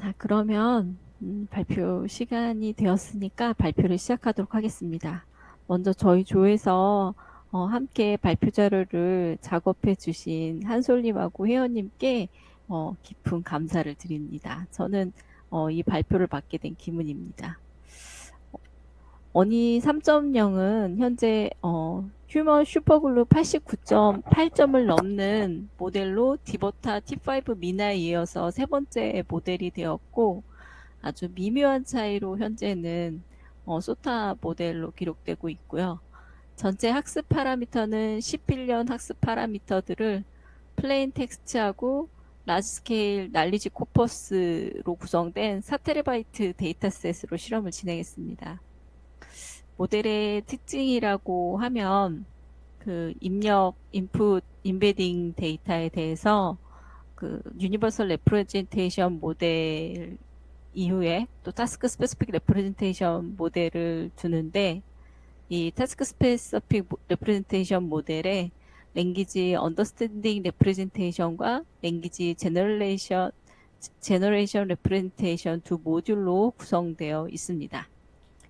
자, 그러면 발표 시간이 되었으니까 발표를 시작하도록 하겠습니다. 먼저 저희 조에서 함께 발표 자료를 작업해 주신 한솔님하고 회원님께 깊은 감사를 드립니다. 저는 이 발표를 받게 된 기문입니다. 어니 3.0은 현재 휴먼 슈퍼글루 89.8점을 넘는 모델로 디보타 T5 미나에 이어서 세 번째 모델이 되었고, 아주 미묘한 차이로 현재는 소타 모델로 기록되고 있고요. 전체 학습 파라미터는 11년 학습 파라미터들을 플레인 텍스트하고 라지 스케일 난리지 코퍼스로 구성된 4TB 데이터셋으로 실험을 진행했습니다. 모델의 특징이라고 하면 그 입력, 인풋, 인베딩 데이터에 대해서 그 유니버설 레프레젠테이션 모델 이후에 또 타스크 스페시픽 레프레젠테이션 모델을 두는데, 이 타스크 스페시픽 레프레젠테이션 모델에 랭귀지 언더스탠딩 레프레젠테이션과 랭귀지 제너레이션 레프레젠테이션 두 모듈로 구성되어 있습니다.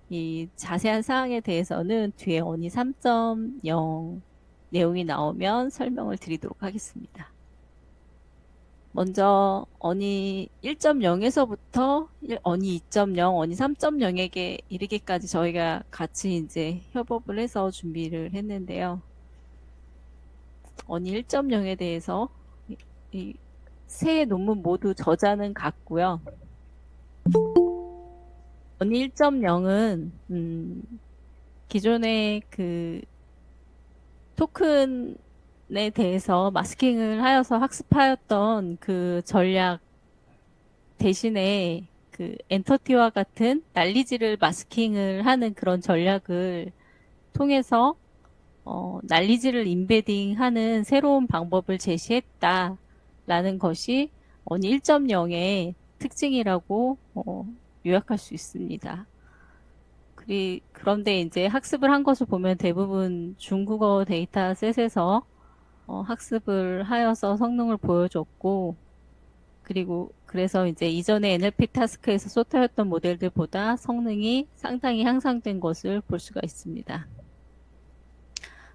이 자세한 사항에 대해서는 뒤에 어니 3.0 내용이 나오면 설명을 드리도록 하겠습니다. 먼저 어니 1.0에서부터 어니 2.0, 어니 3.0에게 이르기까지 저희가 같이 이제 협업을 해서 준비를 했는데요. 어니 1.0에 대해서 이 세 논문 모두 저자는 같고요. 어니 1.0은 기존의 그 토큰에 대해서 마스킹을 하여서 학습하였던 그 전략 대신에 그 엔터티와 같은 난리지를 마스킹을 하는 그런 전략을 통해서 난리지를 인베딩하는 새로운 방법을 제시했다라는 것이 어니 1.0의 특징이라고 요약할 수 있습니다. 그런데 이제 학습을 한 것을 보면 대부분 중국어 데이터셋에서 학습을 하여서 성능을 보여줬고, 그리고 그래서 이제 이전에 NLP 타스크에서 소타였던 모델들보다 성능이 상당히 향상된 것을 볼 수가 있습니다.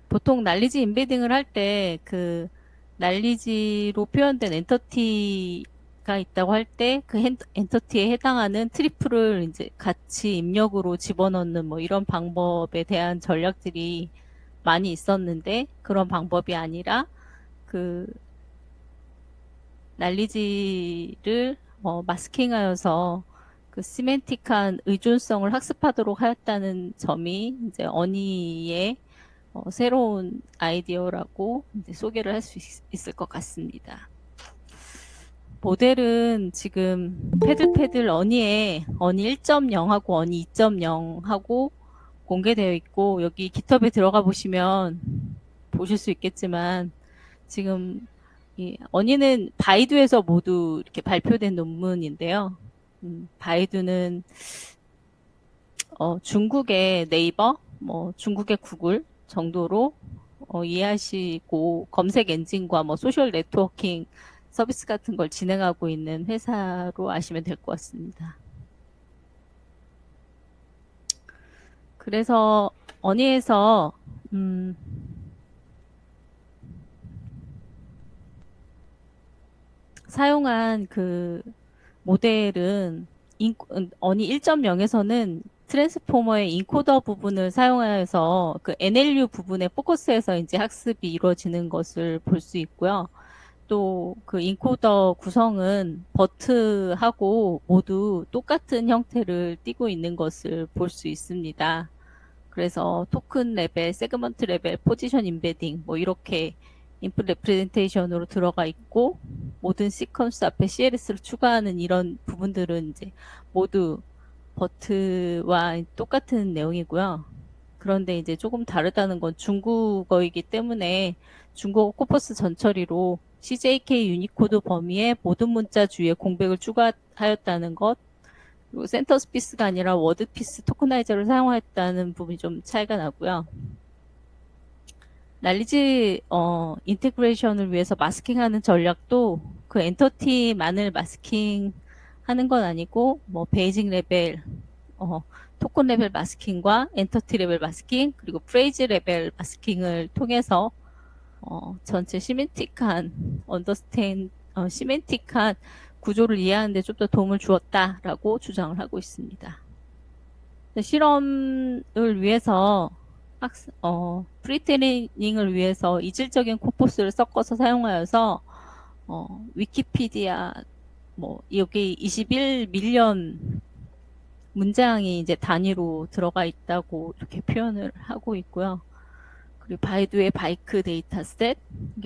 보통 난리지 인베딩을 할 때 그 난리지로 표현된 엔터티가 있다고 할 때 그 엔터티에 해당하는 트리플을 이제 같이 입력으로 집어넣는 뭐 이런 방법에 대한 전략들이 많이 있었는데, 그런 방법이 아니라 그 난리지를 마스킹하여서 그 시멘틱한 의존성을 학습하도록 하였다는 점이 이제 어니의 새로운 아이디어라고 이제 소개를 할 수 있을 것 같습니다. 모델은 지금 패들패들 어니에 어니 1.0하고 어니 2.0하고 공개되어 있고, 여기 깃허브에 들어가 보시면 보실 수 있겠지만, 지금 이 어니는 바이두에서 모두 이렇게 발표된 논문인데요. 바이두는 중국의 네이버, 뭐 중국의 구글 정도로 이해하시고, 검색 엔진과 뭐 소셜 네트워킹 서비스 같은 걸 진행하고 있는 회사로 아시면 될 것 같습니다. 그래서 어니에서 사용한 그 모델은 어니 1.0에서는 트랜스포머의 인코더 부분을 사용하여서 그 NLU 부분에 포커스해서 이제 학습이 이루어지는 것을 볼 수 있고요. 또 그 인코더 구성은 버트하고 모두 똑같은 형태를 띠고 있는 것을 볼 수 있습니다. 그래서 토큰 레벨, 세그먼트 레벨, 포지션 인베딩 뭐 이렇게 인풋 레프레젠테이션으로 들어가 있고, 모든 시퀀스 앞에 CLS를 추가하는 이런 부분들은 이제 모두 버트와 똑같은 내용이고요. 그런데 이제 조금 다르다는 건 중국어이기 때문에 중국어 코퍼스 전처리로 CJK 유니코드 범위에 모든 문자 주위에 공백을 추가하였다는 것, 그리고 센터스피스가 아니라 워드피스 토커나이저를 사용하였다는 부분이 좀 차이가 나고요. 난리지 인테그레이션을 위해서 마스킹하는 전략도 그 엔터티만을 마스킹 하는 건 아니고 뭐 베이징 레벨, 토큰 레벨 마스킹과 엔터티 레벨 마스킹 그리고 프레이즈 레벨 마스킹을 통해서 전체 시멘틱한 시멘틱한 구조를 이해하는 데 좀 더 도움을 주었다라고 주장을 하고 있습니다. 실험을 위해서 프리트레이닝을 위해서 이질적인 코퍼스를 섞어서 사용하여서 위키피디아 여기 21밀리언 문장이 이제 단위로 들어가 있다고 이렇게 표현을 하고 있고요. 그리고 바이두의 바이크 데이터셋,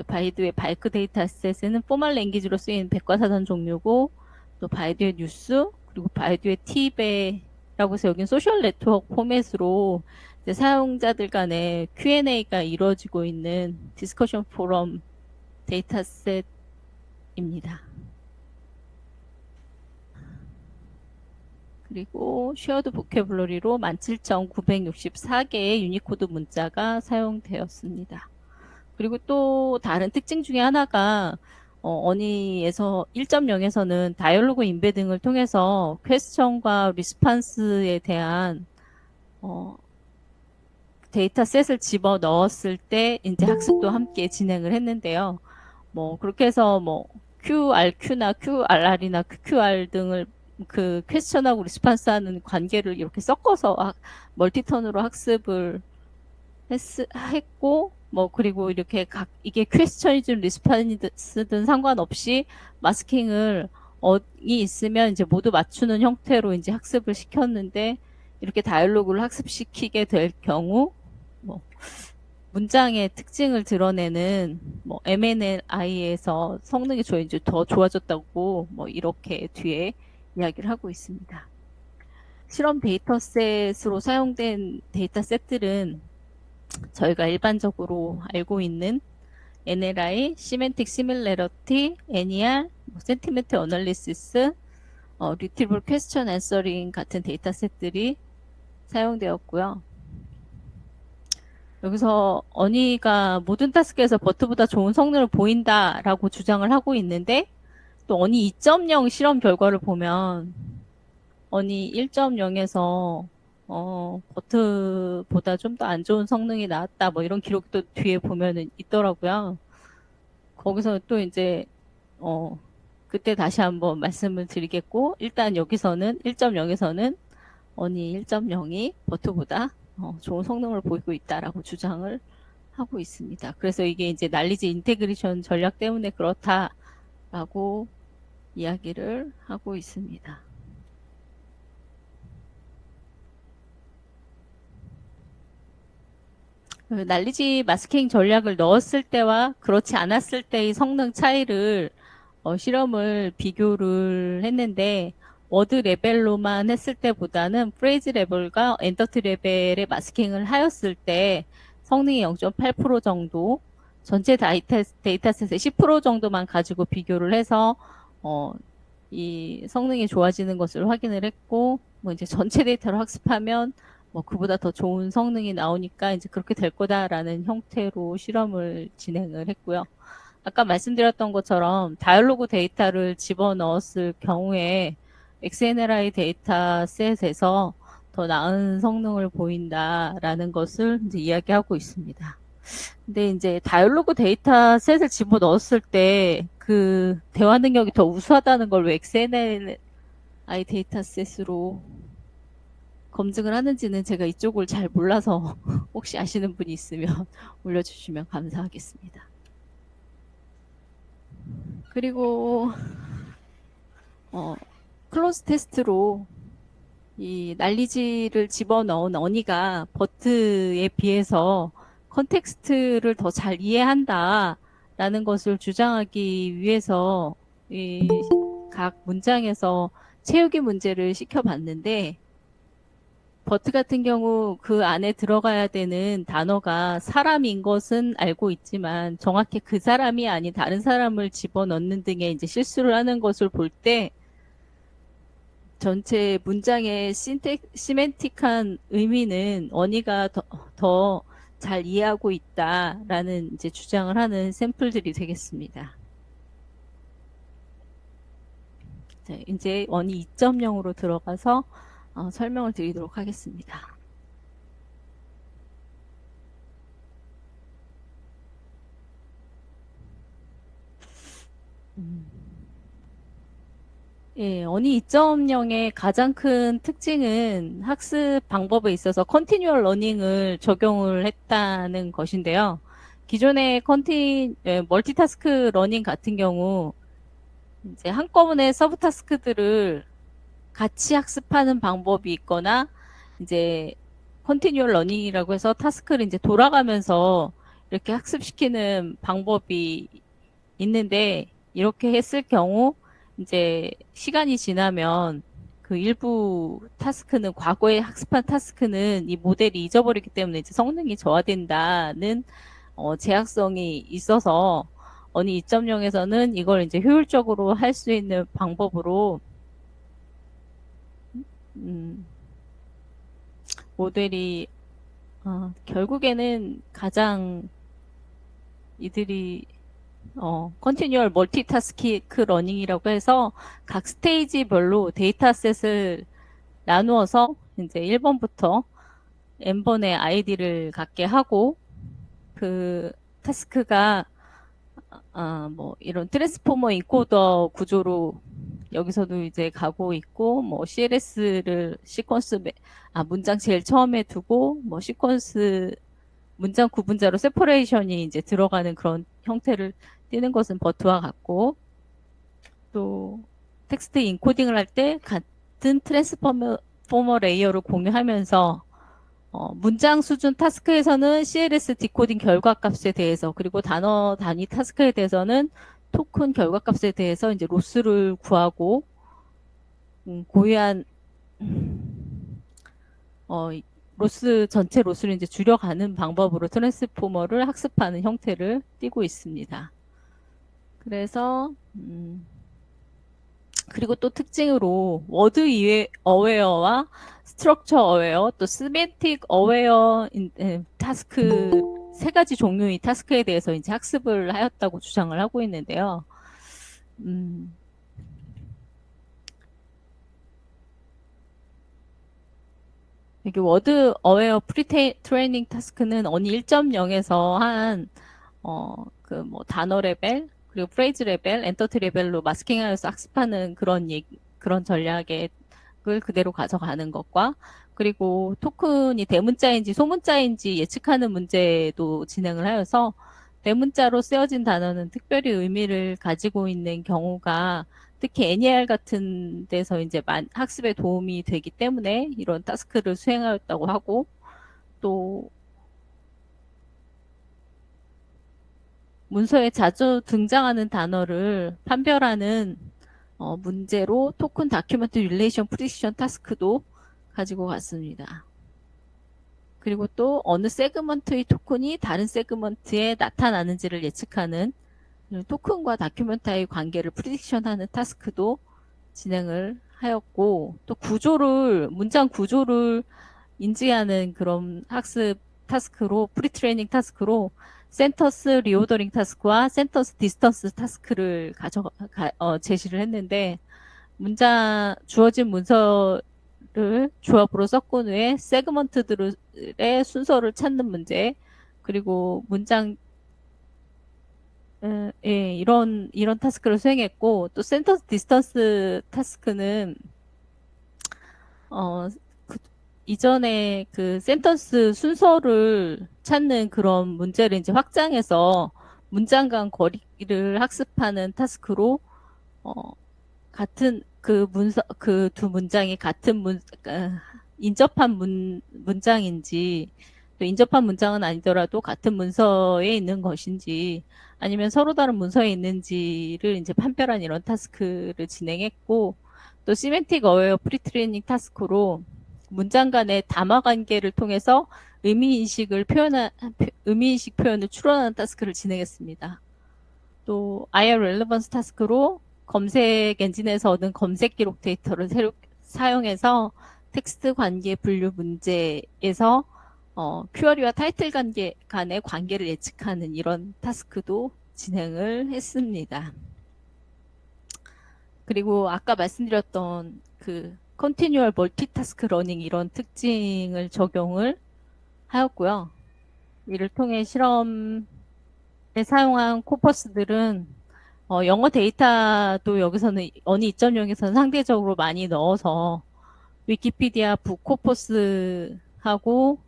바이두의 바이크 데이터셋은 포멀 랭귀지로 쓰이는 백과사전 종류고, 또 바이두의 뉴스, 그리고 바이두의 티베라고 해서 여긴 소셜 네트워크 포맷으로 이제 사용자들 간의 Q&A가 이루어지고 있는 디스커션 포럼 데이터셋입니다. 그리고 쉐어드 보캐블러리로 17,964개의 유니코드 문자가 사용되었습니다. 그리고 또 다른 특징 중에 하나가 어니에서 1.0에서는 다이얼로그 인베딩을 통해서 퀘스천과 리스판스에 대한 데이터셋을 집어 넣었을 때 이제 학습도 함께 진행을 했는데요. 그렇게 해서 QRQ나 QRR이나 QQR 등을 그 퀘스천하고 리스판스하는 관계를 이렇게 섞어서 멀티턴으로 학습을 했고 그리고 이렇게 이게 퀘스천이든 리스판스든 상관없이 마스킹을 이 있으면 이제 모두 맞추는 형태로 이제 학습을 시켰는데 이렇게 다이얼로그를 학습시키게 될 경우 문장의 특징을 드러내는 MNLI에서 성능이 이제 더 좋아졌다고 이렇게 뒤에 이야기를 하고 있습니다. 실험 데이터셋으로 사용된 데이터셋들은 저희가 일반적으로 알고 있는 NLI, Semantic Similarity, NER, Sentiment Analysis, Retrieval Question Answering 같은 데이터셋들이 사용되었고요. 여기서 어니가 모든 타스크에서 버트보다 좋은 성능을 보인다라고 주장을 하고 있는데 또 어니 2.0 실험 결과를 보면 어니 1.0에서 버트보다 좀 더 안 좋은 성능이 나왔다 이런 기록도 뒤에 보면은 있더라고요. 거기서 또 이제 그때 다시 한번 말씀을 드리겠고 일단 여기서는 1.0에서는 어니 1.0이 버트보다 좋은 성능을 보이고 있다라고 주장을 하고 있습니다. 그래서 이게 이제 날리지 인테그레이션 전략 때문에 그렇다라고 이야기를 하고 있습니다. 날리지 마스킹 전략을 넣었을 때와 그렇지 않았을 때의 성능 차이를 실험을 비교를 했는데 워드 레벨로만 했을 때보다는 프레이즈 레벨과 엔터티 레벨의 마스킹을 하였을 때 성능이 0.8% 정도 전체 데이터셋의 10% 정도만 가지고 비교를 해서 이 성능이 좋아지는 것을 확인을 했고 이제 전체 데이터를 학습하면 그보다 더 좋은 성능이 나오니까 이제 그렇게 될 거다라는 형태로 실험을 진행을 했고요. 아까 말씀드렸던 것처럼 다이얼로그 데이터를 집어넣었을 경우에 XNLI 데이터셋에서 더 나은 성능을 보인다라는 것을 이제 이야기하고 있습니다. 근데 이제 다이얼로그 데이터셋을 집어넣었을 때 그 대화 능력이 더 우수하다는 걸 왜 XNLI 데이터셋으로 검증을 하는지는 제가 이쪽을 잘 몰라서 혹시 아시는 분이 있으면 올려주시면 감사하겠습니다. 그리고 클로즈 테스트로 이 난리지를 집어넣은 어니가 버트에 비해서 컨텍스트를 더 잘 이해한다 라는 것을 주장하기 위해서 이 각 문장에서 채우기 문제를 시켜봤는데 버트 같은 경우 그 안에 들어가야 되는 단어가 사람인 것은 알고 있지만 정확히 그 사람이 아닌 다른 사람을 집어넣는 등의 이제 실수를 하는 것을 볼 때 전체 문장의 시멘틱한 의미는 어니가 더 잘 이해하고 있다라는 이제 주장을 하는 샘플들이 되겠습니다. 자, 이제 원이 2.0으로 들어가서 설명을 드리도록 하겠습니다. 예, 어니 2.0의 가장 큰 특징은 학습 방법에 있어서 컨티뉴얼 러닝을 적용을 했다는 것인데요. 기존의 멀티타스크 러닝 같은 경우 이제 한꺼번에 서브 타스크들을 같이 학습하는 방법이 있거나 이제 컨티뉴얼 러닝이라고 해서 타스크를 이제 돌아가면서 이렇게 학습시키는 방법이 있는데 이렇게 했을 경우 이제 시간이 지나면 그 일부 타스크는 과거에 학습한 타스크는 이 모델이 잊어버리기 때문에 이제 성능이 저하된다는 제약성이 있어서 어니 2.0에서는 이걸 이제 효율적으로 할 수 있는 방법으로 모델이 결국에는 가장 이들이 컨티뉴얼 멀티타스크 러닝이라고 해서 각 스테이지별로 데이터셋을 나누어서 이제 1번부터 n번의 아이디를 갖게 하고 그 타스크가 뭐 이런 트랜스포머 인코더 구조로 여기서도 이제 가고 있고 뭐 CLS를 문장 제일 처음에 두고 뭐 시퀀스 문장 구분자로 세퍼레이션이 이제 들어가는 그런 형태를 띄는 것은 버트와 같고 또 텍스트 인코딩을 할 때 같은 트랜스포머 레이어를 공유하면서 문장 수준 타스크에서는 CLS 디코딩 결과값에 대해서 그리고 단어 단위 타스크에 대해서는 토큰 결과값에 대해서 이제 로스를 구하고 고유한 전체 로스를 이제 줄여가는 방법으로 트랜스포머를 학습하는 형태를 띠고 있습니다. 그래서 그리고 또 특징으로 워드 어웨어와 스트럭처 어웨어 또 시멘틱 어웨어 타스크 세 가지 종류의 타스크에 대해서 이제 학습을 하였다고 주장을 하고 있는데요. 여기 워드 어웨어 프리트레이닝 타스크는 어니 1.0에서 그 뭐 단어 레벨 그리고 프레이즈 레벨, 엔터티 레벨로 마스킹하여서 학습하는 그런 전략을 그대로 가져가는 것과 그리고 토큰이 대문자인지 소문자인지 예측하는 문제도 진행을 하여서 대문자로 쓰여진 단어는 특별히 의미를 가지고 있는 경우가 특히 NER 같은 데서 이제 학습에 도움이 되기 때문에 이런 타스크를 수행하였다고 하고 또 문서에 자주 등장하는 단어를 판별하는 문제로 토큰 다큐멘트 릴레이션 프리시션 타스크도 가지고 갔습니다. 그리고 또 어느 세그먼트의 토큰이 다른 세그먼트에 나타나는지를 예측하는 토큰과 다큐멘터의 관계를 프리딕션하는 타스크도 진행을 하였고 또 문장 구조를 인지하는 그런 학습 타스크로 프리트레이닝 타스크로 센터스 리오더링 타스크와 센터스 디스턴스 타스크를 제시를 했는데 주어진 문서를 조합으로 섞은 후에 세그먼트들의 순서를 찾는 문제 그리고 이런 타스크를 수행했고 또 센터스 디스턴스 타스크는 이전에 그 센턴스 순서를 찾는 그런 문제를 이제 확장해서 문장 간 거리를 학습하는 타스크로 같은 그 두 문장이 같은 인접한 문장인지 또 인접한 문장은 아니더라도 같은 문서에 있는 것인지 아니면 서로 다른 문서에 있는지를 이제 판별한 이런 타스크를 진행했고 또 시멘틱 어웨어 프리트레이닝 타스크로 문장 간의 담화 관계를 통해서 의미인식 표현을 추론하는 타스크를 진행했습니다. 또 IR 렐레번스 타스크로 검색 엔진에서 얻은 검색 기록 데이터를 사용해서 텍스트 관계 분류 문제에서 큐어리와 타이틀 간의 관계를 예측하는 이런 타스크도 진행을 했습니다. 그리고 아까 말씀드렸던 그 컨티뉴얼 멀티타스크 러닝 이런 특징을 적용을 하였고요. 이를 통해 실험에 사용한 코퍼스들은 영어 데이터도 여기서는 어니 2.0에서는 상대적으로 많이 넣어서 위키피디아 북코퍼스하고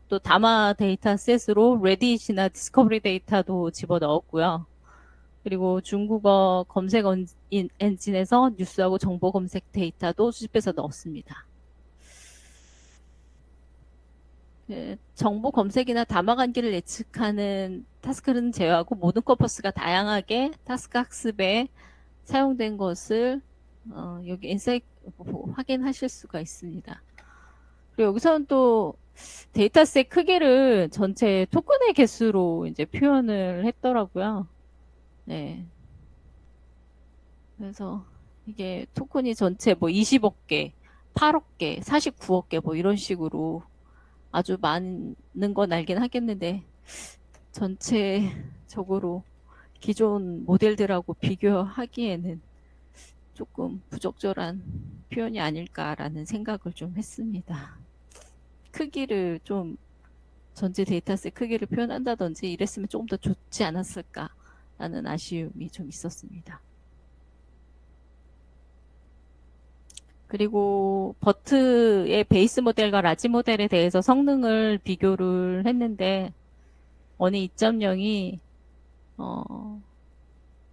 또 다마 데이터셋으로 레딧이나 디스커버리 데이터도 집어넣었고요. 그리고 중국어 검색 엔진에서 뉴스하고 정보 검색 데이터도 수집해서 넣었습니다. 정보 검색이나 다마 관계를 예측하는 타스크는 제외하고 모든 코퍼스가 다양하게 타스크 학습에 사용된 것을 여기 인사이트 확인하실 수가 있습니다. 그리고 여기서는 또 데이터셋 크기를 전체 토큰의 개수로 이제 표현을 했더라고요. 네. 그래서 이게 토큰이 전체 뭐 20억 개, 8억 개, 49억 개 뭐 이런 식으로 아주 많은 건 알긴 하겠는데 전체적으로 기존 모델들하고 비교하기에는 조금 부적절한 표현이 아닐까라는 생각을 좀 했습니다. 크기를 좀 전체 데이터셋 크기를 표현한다든지 이랬으면 조금 더 좋지 않았을까라는 아쉬움이 좀 있었습니다. 그리고 버트의 베이스 모델과 라지 모델에 대해서 성능을 비교를 했는데 어니 2.0이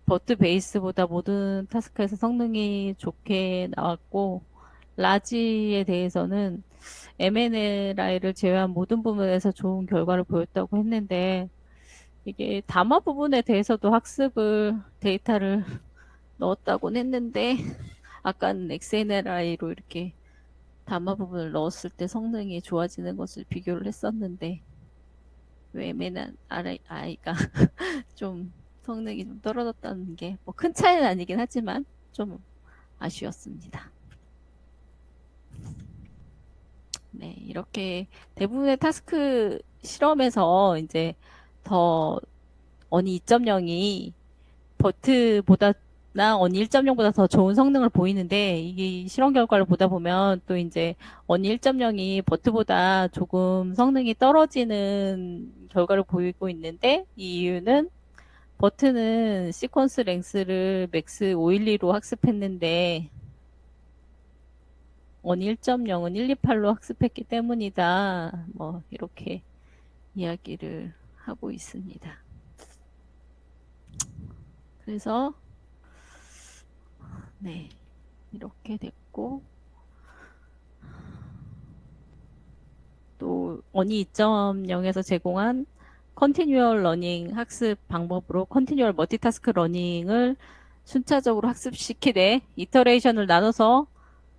버트 베이스보다 모든 타스크에서 성능이 좋게 나왔고 라지에 대해서는 M&Li를 제외한 모든 부분에서 좋은 결과를 보였다고 했는데 이게 다마 부분에 대해서도 학습을 데이터를 넣었다고는 했는데 아까는 XMLI로 이렇게 다마 부분을 넣었을 때 성능이 좋아지는 것을 비교를 했었는데 왜 M&I가 좀 성능이 좀 떨어졌다는 게 뭐 큰 차이는 아니긴 하지만 좀 아쉬웠습니다. 네, 이렇게 대부분의 타스크 실험에서 이제 더 어니 2.0이 버트보다나 어니 1.0보다 더 좋은 성능을 보이는데 이게 실험 결과를 보다 보면 또 이제 어니 1.0이 버트보다 조금 성능이 떨어지는 결과를 보이고 있는데 이 이유는 버트는 시퀀스 랭스를 맥스 512로 학습했는데 어니 1.0은 128로 학습했기 때문이다. 뭐 이렇게 이야기를 하고 있습니다. 그래서 네, 이렇게 됐고 또 어니 2.0에서 제공한 컨티뉴얼 러닝 학습 방법으로 컨티뉴얼 멀티타스크 러닝을 순차적으로 학습시키되 이터레이션을 나눠서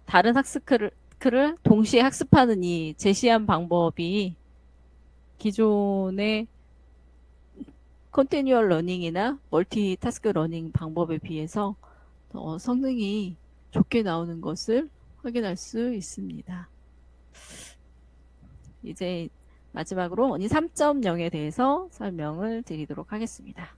다른 학습을 동시에 학습하는 이 제시한 방법이 기존의 컨티뉴얼 러닝이나 멀티타스크 러닝 방법에 비해서 더 성능이 좋게 나오는 것을 확인할 수 있습니다. 이제 마지막으로 어니 3.0에 대해서 설명을 드리도록 하겠습니다.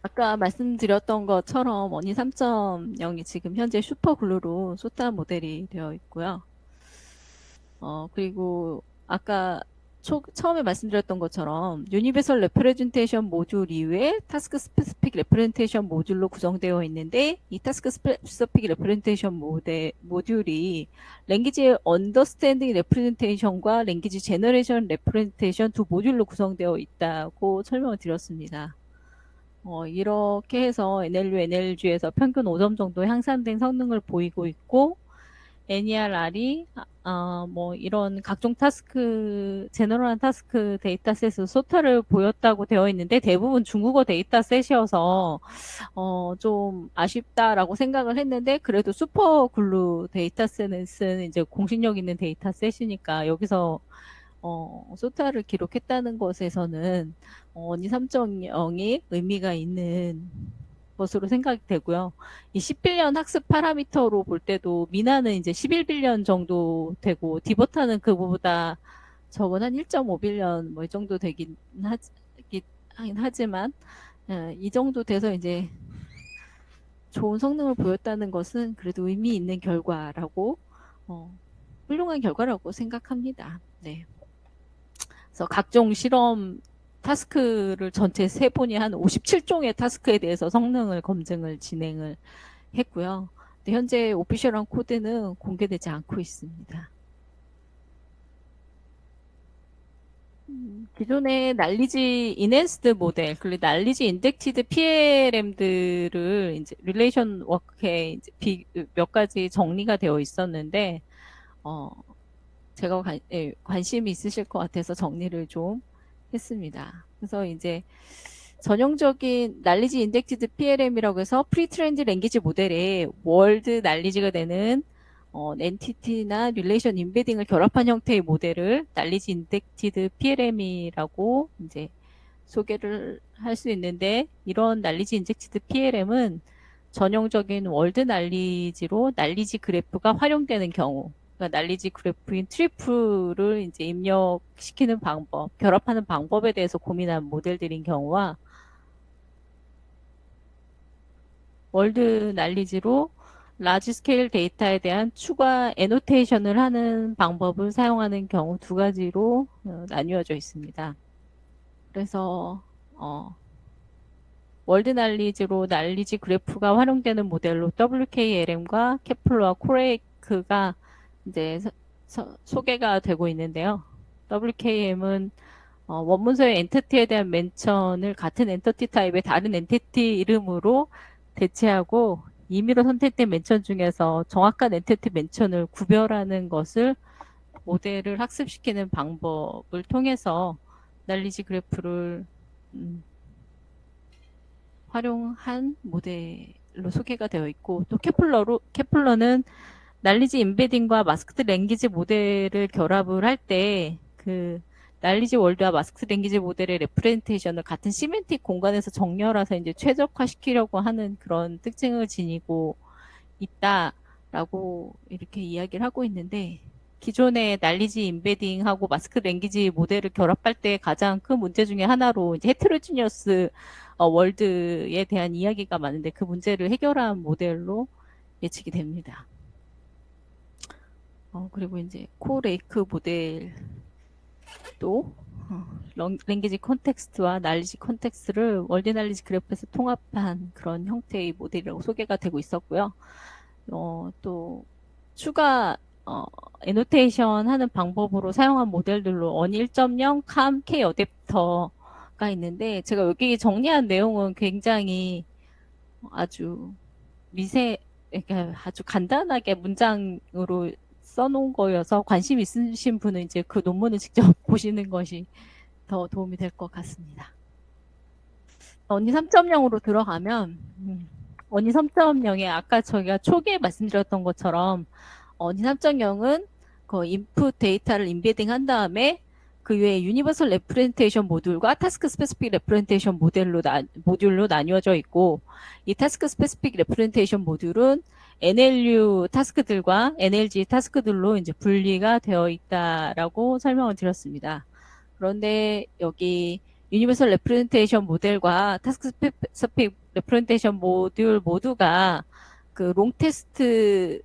아까 말씀드렸던 것처럼 어니 3.0이 지금 현재 슈퍼글루로 소타 모델이 되어 있고요. 그리고 아까 처음에 말씀드렸던 것처럼 유니버설 레프레젠테이션 모듈 이외에 타스크 스페시픽 레프레젠테이션 모듈로 구성되어 있는데 이 타스크 스페시픽 레프레젠테이션 모듈이 랭귀지 언더스탠딩 레프레젠테이션과 랭귀지 제너레이션 레프레젠테이션 두 모듈로 구성되어 있다고 설명을 드렸습니다. 이렇게 해서 NLU, NLG에서 평균 5점 정도 향상된 성능을 보이고 있고 NERR이 뭐 이런 각종 타스크, 제너럴한 타스크 데이터셋으로 소타를 보였다고 되어 있는데 대부분 중국어 데이터셋이어서 좀 아쉽다라고 생각을 했는데 그래도 슈퍼글루 데이터셋은 이제 공신력 있는 데이터셋이니까 여기서 소타를 기록했다는 것에서는 어니 3.0이 의미가 있는 것으로 생각이 되고요. 이 10빌리언 학습 파라미터로 볼 때도 미나는 이제 11빌리언 정도 되고 디버타는 그거보다 적은 한 1.5빌리언 뭐 이 정도 되긴 하긴 하지만 이 정도 돼서 이제 좋은 성능을 보였다는 것은 그래도 의미 있는 결과라고 훌륭한 결과라고 생각합니다. 네. 그래서 각종 실험 타스크를 전체 세분이 한 57종의 타스크에 대해서 성능을 검증을 진행을 했고요. 근데 현재 오피셜한 코드는 공개되지 않고 있습니다. 기존의 난리지 인핸스드 모델, 그리고 난리지 인젝티드 PLM들을 이제 릴레이션 워크에 이제 몇 가지 정리가 되어 있었는데, 어, 제가 관심이 있으실 것 같아서 정리를 좀 했습니다. 그래서 이제 전형적인 난리지 인젝티드 PLM이라고 해서 프리트레인드 랭귀지 모델에 월드 난리지가 되는 엔티티나 릴레이션 인베딩을 결합한 형태의 모델을 난리지 인젝티드 PLM이라고 이제 소개를 할 수 있는데, 이런 난리지 인젝티드 PLM은 전형적인 월드 난리지로 난리지 그래프가 활용되는 경우, 그러니까 난리지 그래프인 트리플을 이제 입력시키는 방법, 결합하는 방법에 대해서 고민한 모델들인 경우와 월드 난리지로 라지 스케일 데이터에 대한 추가 애노테이션을 하는 방법을 사용하는 경우 두 가지로 나뉘어져 있습니다. 그래서 월드 난리지로 난리지 그래프가 활용되는 모델로 WKLM과 케플러와 코레이크가 이제 소개가 되고 있는데요. WKM은 원문서의 엔티티에 대한 멘션을 같은 엔티티 타입의 다른 엔티티 이름으로 대체하고 임의로 선택된 멘션 중에서 정확한 엔티티 멘션을 구별하는 것을 모델을 학습시키는 방법을 통해서 난리지 그래프를 활용한 모델로 소개가 되어 있고, 또 케플러는 난리지 인베딩과 마스크드 랭귀지 모델을 결합을 할 때 그 난리지 월드와 마스크드 랭귀지 모델의 레프레젠테이션을 같은 시멘틱 공간에서 정렬해서 이제 최적화시키려고 하는 그런 특징을 지니고 있다라고 이렇게 이야기를 하고 있는데, 기존의 난리지 인베딩하고 마스크드 랭귀지 모델을 결합할 때 가장 큰 문제 중에 하나로 이제 헤테로지니어스 월드에 대한 이야기가 많은데, 그 문제를 해결한 모델로 예측이 됩니다. 그리고 이제 코레이크 모델도 랭귀지 컨텍스트와 난리지 컨텍스트를 월드 난리지 그래프에서 통합한 그런 형태의 모델이라고 소개가 되고 있었고요. 또 추가 애노테이션 하는 방법으로 사용한 모델들로 어니 1.0, 캄, K 어댑터가 있는데, 제가 여기 정리한 내용은 굉장히 아주 그러니까 아주 간단하게 문장으로 써놓은 거여서 관심 있으신 분은 이제 그 논문을 직접 보시는 것이 더 도움이 될 것 같습니다. 언니 3.0으로 들어가면 언니 3.0에 아까 저희가 초기에 말씀드렸던 것처럼 언니 3.0은 그 인풋 데이터를 인베딩 한 다음에 그 외에 유니버설 레프레젠테이션 모듈과 타스크 스페시픽 레프레젠테이션 모듈로 나뉘어져 있고, 이 타스크 스페시픽 레프레젠테이션 모듈은 NLU 타스크들과 NLG 타스크들로 이제 분리가 되어 있다라고 설명을 드렸습니다. 그런데 여기 유니버설 레프레젠테이션 모델과 타스크 스페시픽 레프레젠테이션 모듈 모두가 그 롱 테스트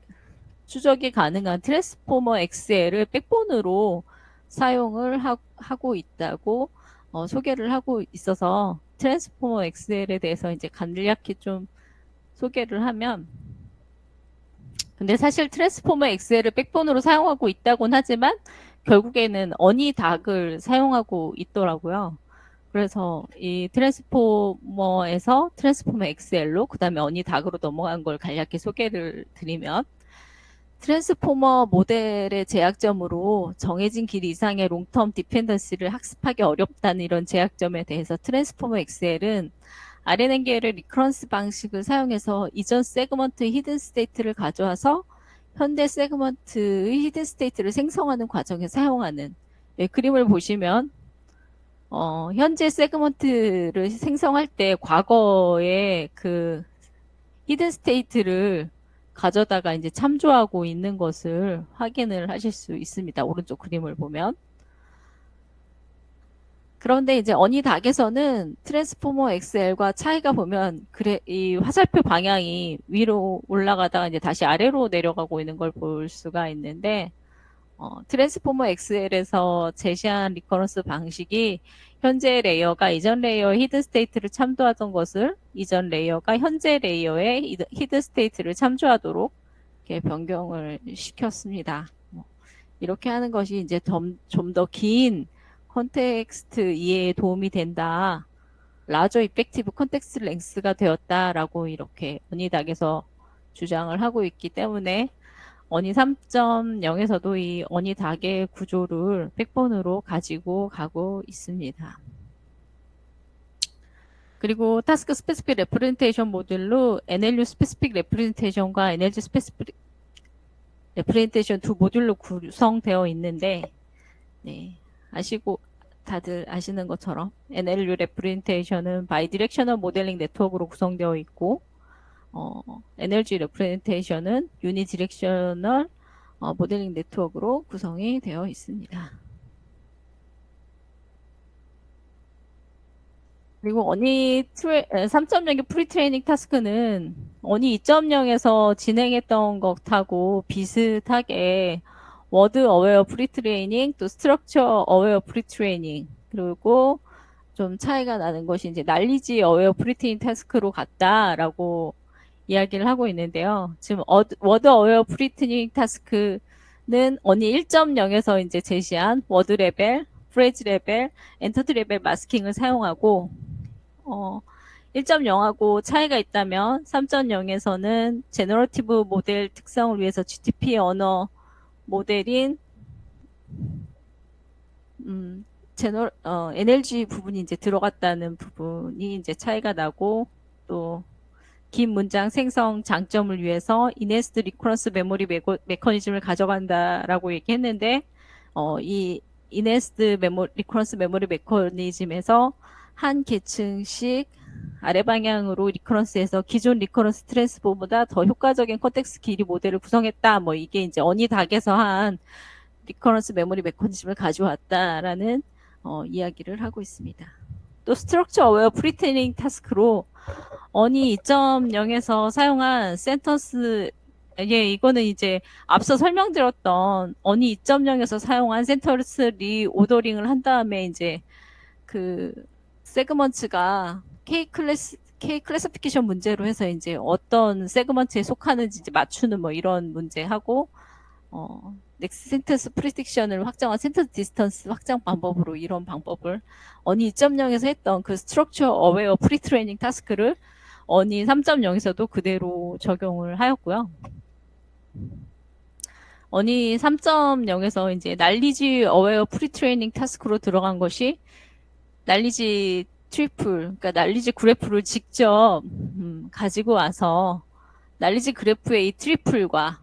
추적이 가능한 트랜스포머 XL을 백본으로 사용을 하고 있다고 소개를 하고 있어서, 트랜스포머 XL에 대해서 이제 간략히 좀 소개를 하면, 근데 사실 트랜스포머 XL을 백본으로 사용하고 있다곤 하지만 결국에는 어니닥을 사용하고 있더라고요. 그래서 이 트랜스포머에서 트랜스포머 XL로 그 다음에 어니닥으로 넘어간 걸 간략히 소개를 드리면, 트랜스포머 모델의 제약점으로 정해진 길 이상의 롱텀 디펜던시를 학습하기 어렵다는 이런 제약점에 대해서 트랜스포머 XL은 RNN계열의 리커런스 방식을 사용해서 이전 세그먼트의 히든 스테이트를 가져와서 현대 세그먼트의 히든 스테이트를 생성하는 과정에 사용하는, 그림을 보시면 현재 세그먼트를 생성할 때 과거의 그 히든 스테이트를 가져다가 이제 참조하고 있는 것을 확인을 하실 수 있습니다. 오른쪽 그림을 보면. 그런데 이제 어니닥에서는 트랜스포머 XL과 차이가 보면 그래 이 화살표 방향이 위로 올라가다가 이제 다시 아래로 내려가고 있는 걸 볼 수가 있는데 트랜스포머 XL에서 제시한 리커런스 방식이 현재 레이어가 이전 레이어의 히든 스테이트를 참조하던 것을 이전 레이어가 현재 레이어의 히든 스테이트를 참조하도록 이렇게 변경을 시켰습니다. 이렇게 하는 것이 이제 좀 더 긴 컨텍스트 이해에 도움이 된다. 라저 이펙티브 컨텍스트 랭스가 되었다라고 이렇게 어니닥에서 주장을 하고 있기 때문에 어니 3.0에서도 이 어니닥의 구조를 백본으로 가지고 가고 있습니다. 그리고 타스크 스페시픽 레프레젠테이션 모듈로 NLU 스페시픽 레프레젠테이션과 NLG 스페시픽 레프레젠테이션 두 모듈로 구성되어 있는데 네, 다들 아시는 것처럼 NLU 레프레젠테이션은 바이디렉셔널 모델링 네트워크로 구성되어 있고 NLG 레프레젠테이션은 유니디렉셔널 모델링 네트워크로 구성이 되어 있습니다. 그리고 어니 3.0의 프리트레이닝 타스크는 어니 2.0에서 진행했던 것하고 비슷하게 워드 어웨어 프리트레이닝 또 스트럭처 어웨어 프리트레이닝 그리고 좀 차이가 나는 것이 이제 날리지 어웨어 프리트레이닝 타스크로 갔다라고 이야기를 하고 있는데요. 지금 워드 어웨어 프리트레이닝 타스크는 어니 1.0에서 이제 제시한 워드 레벨, 프레즈 레벨, 엔터티 레벨 마스킹을 사용하고 1.0하고 차이가 있다면 3.0에서는 제너러티브 모델 특성을 위해서 GTP 언어 모델인 NLG 부분이 이제 들어갔다는 부분이 이제 차이가 나고 또 긴 문장 생성 장점을 위해서 이네스트 리커런스 메모리 메커니즘을 가져간다라고 얘기했는데 이 이네스트 리커런스 메모리 메커니즘에서 한 계층씩 아래 방향으로 리커런스해서 기존 리커런스 트랜스포보다 더 효과적인 컨텍스트 길이 모델을 구성했다. 뭐 이게 이제 어니닥에서 한 리커런스 메모리 메커니즘을 가져왔다라는 이야기를 하고 있습니다. 또 스트럭처 어웨어 프리트레이닝 타스크로 어니 2.0에서 사용한 센턴스 이거는 이제 앞서 설명드렸던 어니 2.0에서 사용한 센턴스 리오더링을 한 다음에 이제 그 세그먼트가 K 클래시피케이션 문제로 해서 이제 어떤 세그먼트에 속하는지 이제 맞추는 뭐 이런 문제하고 넥스 센텐스 프리딕션을 확정한 센텐스 디스턴스 확장 방법으로 이런 방법을 어니 2.0에서 했던 그 스트럭처 어웨어 프리트레이닝 타스크를 어니 3.0에서도 그대로 적용을 하였고요. 어니 3.0에서 이제 날리지 어웨어 프리트레이닝 타스크로 들어간 것이 날리지 트리플, 그러니까 날리지 그래프를 직접 가지고 와서 날리지 그래프의 이 트리플과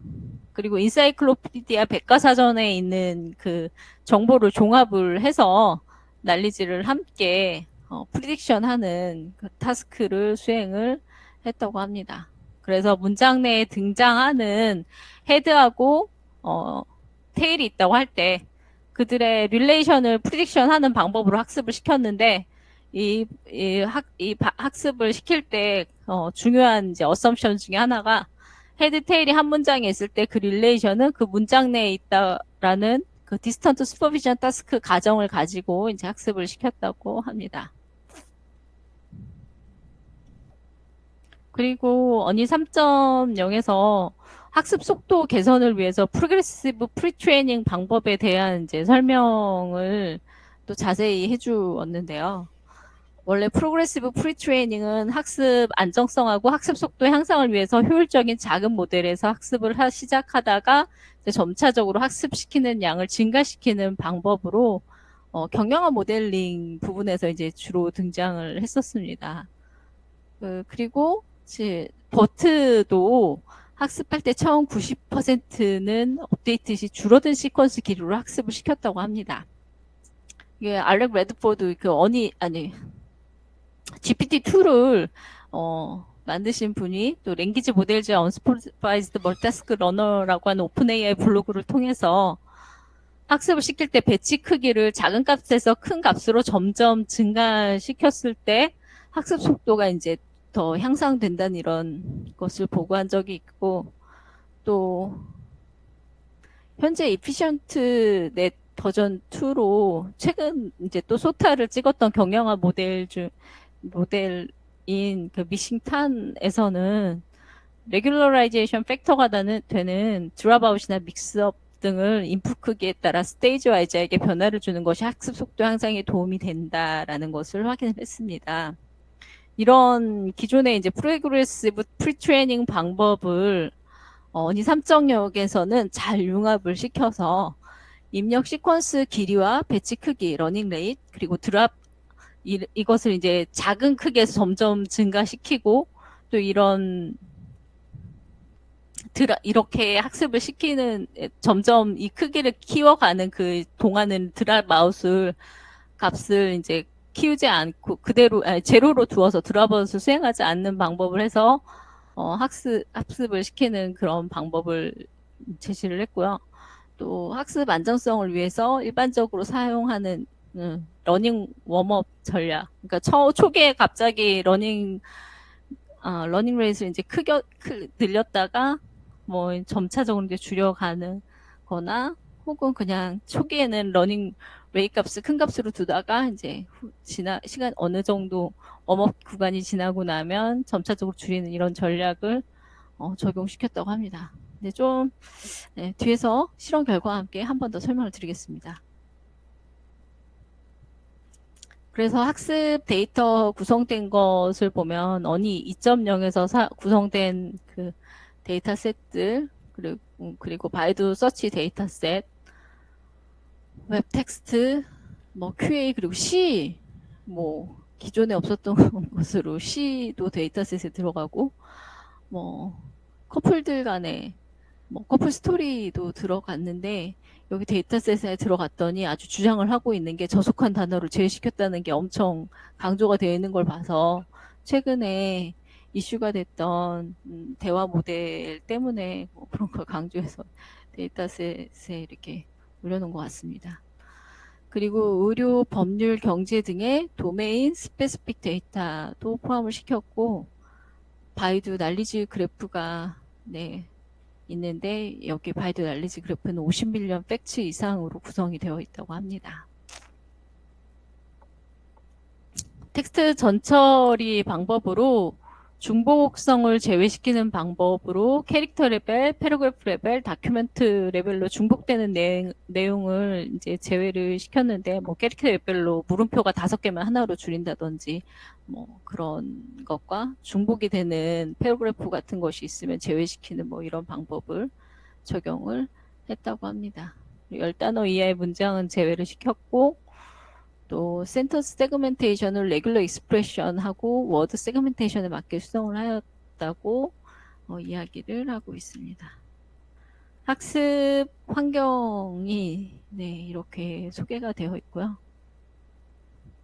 그리고 인사이클로피디아 백과사전에 있는 그 정보를 종합을 해서 날리지를 함께 프리딕션하는 그 타스크를 수행을 했다고 합니다. 그래서 문장 내에 등장하는 헤드하고 테일이 있다고 할 때 그들의 릴레이션을 프리딕션하는 방법으로 학습을 시켰는데 이 학습을 시킬 때 중요한 이제 어썸션 중에 하나가 헤드 테일이 한 문장에 있을 때 그 릴레이션은 그 문장 내에 있다라는 그 디스턴트 슈퍼비전 타스크 가정을 가지고 이제 학습을 시켰다고 합니다. 그리고 어니 3.0에서 학습 속도 개선을 위해서 프로그레시브 프리트레이닝 방법에 대한 이제 설명을 또 자세히 해주었는데요. 원래 프로그레시브 프리트레이닝은 학습 안정성하고 학습 속도 향상을 위해서 효율적인 작은 모델에서 학습을 시작하다가 이제 점차적으로 학습시키는 양을 증가시키는 방법으로 경량화 모델링 부분에서 이제 주로 등장을 했었습니다. 그리고 이제 버트도 학습할 때 처음 90%는 업데이트 시 줄어든 시퀀스 길이로 학습을 시켰다고 합니다. 이게 알렉 레드포드 GPT-2를 만드신 분이 또 랭귀지 모델즈 언스퍼바이즈드 멀티태스크 러너라고 하는 오픈 AI 블로그를 통해서 학습을 시킬 때 배치 크기를 작은 값에서 큰 값으로 점점 증가시켰을 때 학습 속도가 이제 더 향상된다는 이런 것을 보고한 적이 있고, 또 현재 이피션트 넷 버전 2로 최근 이제 또 소타를 찍었던 경영화 모델인 그 미싱탄에서는 레귤러라이제이션 팩터가 되는 드랍아웃이나 믹스업 등을 인풋 크기에 따라 스테이지 와이즈에게 변화를 주는 것이 학습 속도 향상에 도움이 된다라는 것을 확인했습니다. 이런 기존의 이제 프로그레시브 프리트레이닝 방법을 어니 3.0에서는 잘 융합을 시켜서 입력 시퀀스 길이와 배치 크기, 러닝 레이트, 그리고 드랍 이것을 이제 작은 크기에서 점점 증가시키고, 또 이렇게 학습을 시키는, 점점 이 크기를 키워가는 그 동안은 드랍 마우스 값을 이제 키우지 않고 그대로, 제로로 두어서 드랍아웃을 수행하지 않는 방법을 해서 학습을 시키는 그런 방법을 제시를 했고요. 또 학습 안정성을 위해서 일반적으로 사용하는 러닝 웜업 전략. 그러니까 초기에 갑자기 러닝 레이스를 이제 늘렸다가 뭐 점차적으로 이제 줄여가는 거나, 혹은 그냥 초기에는 러닝 레이 값을 큰 값으로 두다가 이제 시간 어느 정도 웜업 구간이 지나고 나면 점차적으로 줄이는 이런 전략을 적용시켰다고 합니다. 근데 좀 뒤에서 실험 결과와 함께 한 번 더 설명을 드리겠습니다. 그래서 학습 데이터 구성된 것을 보면 어니 2.0에서 구성된 그 데이터셋들, 그리고 바이두 서치 데이터셋, 웹 텍스트, 뭐 QA, 그리고 C, 뭐 기존에 없었던 것으로 C도 데이터셋에 들어가고, 뭐 커플들 간에 뭐 커플 스토리도 들어갔는데, 여기 데이터셋에 들어갔더니 아주 주장을 하고 있는 게 저속한 단어를 제외시켰다는 게 엄청 강조가 되어 있는 걸 봐서 최근에 이슈가 됐던 대화 모델 때문에 뭐 그런 걸 강조해서 데이터셋에 이렇게 올려놓은 것 같습니다. 그리고 의료, 법률, 경제 등의 도메인 스페시픽 데이터도 포함을 시켰고, 바이두 날리지 그래프가 있는데, 여기 바이두 날리지 그래프는 50밀리언 팩츠 이상으로 구성이 되어 있다고 합니다. 텍스트 전처리 방법으로 중복성을 제외시키는 방법으로 캐릭터 레벨, 패러그래프 레벨, 다큐멘트 레벨로 중복되는 내용을 이제 제외를 시켰는데, 뭐 캐릭터 레벨로 물음표가 5개만 하나로 줄인다든지 뭐 그런 것과 중복이 되는 패러그래프 같은 것이 있으면 제외시키는 뭐 이런 방법을 적용을 했다고 합니다. 10단어 이하의 문장은 제외를 시켰고, 또 센터스 세그멘테이션을 레귤러 익스프레션하고 워드 세그멘테이션에 맞게 수정을 하였다고 이야기를 하고 있습니다. 학습 환경이 이렇게 소개가 되어 있고요.